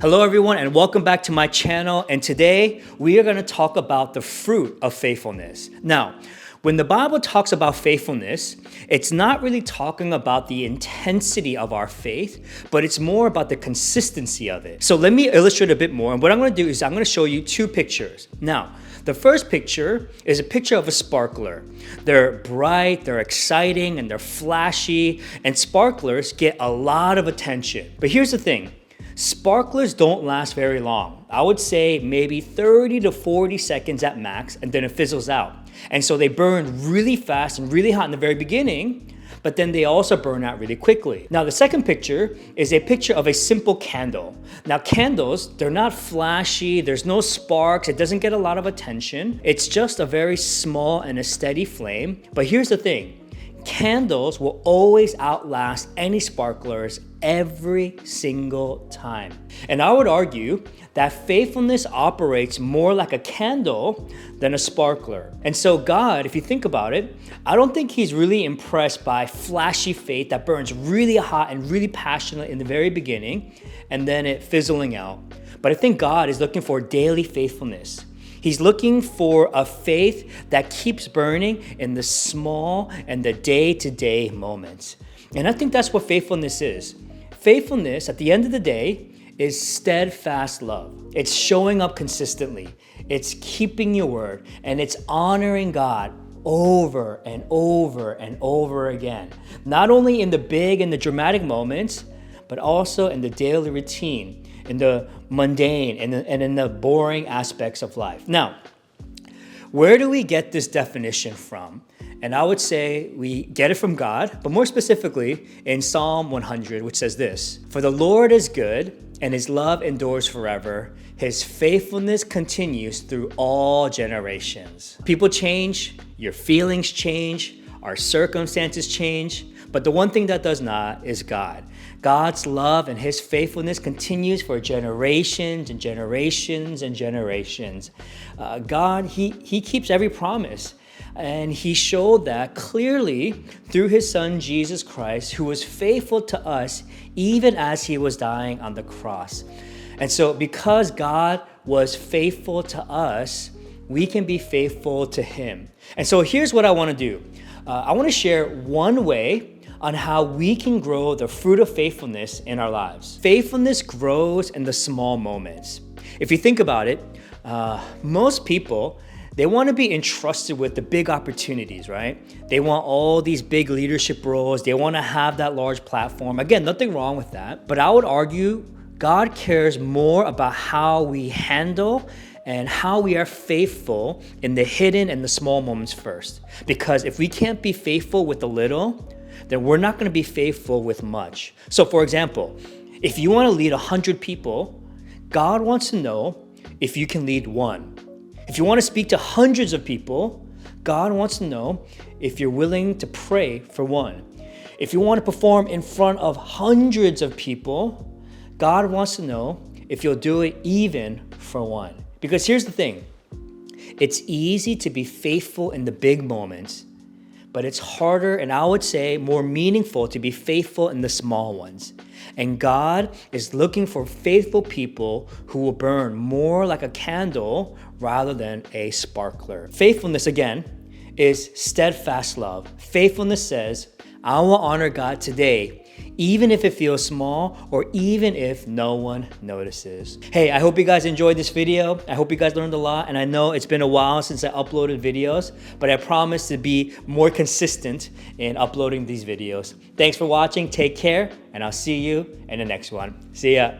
Hello everyone and welcome back to my channel, and today we are going to talk about the fruit of faithfulness. Now, when the Bible talks about faithfulness, it's not really talking about the intensity of our faith, but it's more about the consistency of it. So let me illustrate a bit more, and what I'm going to do is I'm going to show you two pictures. Now, the first picture is a picture of a sparkler. They're bright, they're exciting, and they're flashy, and sparklers get a lot of attention. But here's the thing. Sparklers don't last very long. I would say maybe 30 to 40 seconds at max, and then it fizzles out. And so they burn really fast and really hot in the very beginning, but then they also burn out really quickly. Now, the second picture is a picture of a simple candle. Now, candles, they're not flashy, there's no sparks, it doesn't get a lot of attention. It's just a very small and a steady flame. But here's the thing. Candles will always outlast any sparklers every single time. And I would argue that faithfulness operates more like a candle than a sparkler. And so God, if you think about it, I don't think he's really impressed by flashy faith that burns really hot and really passionate in the very beginning and then it fizzling out. But I think God is looking for daily faithfulness. He's looking for a faith that keeps burning in the small and the day-to-day moments. And I think that's what faithfulness is. Faithfulness, at the end of the day, is steadfast love. It's showing up consistently. It's keeping your word, and it's honoring God over and over and over again. Not only in the big and the dramatic moments, but also in the daily routine, in the mundane and in the boring aspects of life. Now, where do we get this definition from? And I would say we get it from God, but more specifically in Psalm 100, which says this: "For the Lord is good, and his love endures forever. His faithfulness continues through all generations." People change, your feelings change, our circumstances change, but the one thing that does not is God. God's love and his faithfulness continues for generations and generations and generations. God, he keeps every promise. And he showed that clearly through his son, Jesus Christ, who was faithful to us even as he was dying on the cross. And so because God was faithful to us, we can be faithful to him. And so here's what I want to do. I want to share one way on how we can grow the fruit of faithfulness in our lives. Faithfulness grows in the small moments. If you think about it, most people, they want to be entrusted with the big opportunities, right? They want all these big leadership roles. They want to have that large platform. Again, nothing wrong with that. But I would argue God cares more about how we handle and how we are faithful in the hidden and the small moments first. Because if we can't be faithful with the little, then we're not going to be faithful with much. So for example, if you want to lead 100 people, God wants to know if you can lead one. If you want to speak to hundreds of people, God wants to know if you're willing to pray for one. If you want to perform in front of hundreds of people, God wants to know if you'll do it even for one. Because here's the thing, it's easy to be faithful in the big moments, but it's harder, and I would say more meaningful, to be faithful in the small ones. And God is looking for faithful people who will burn more like a candle rather than a sparkler. Faithfulness, again, is steadfast love. Faithfulness says, I will honor God today, even if it feels small or even if no one notices. Hey, I hope you guys enjoyed this video. I hope you guys learned a lot. And I know it's been a while since I uploaded videos, but I promise to be more consistent in uploading these videos. Thanks for watching. Take care, and I'll see you in the next one. See ya.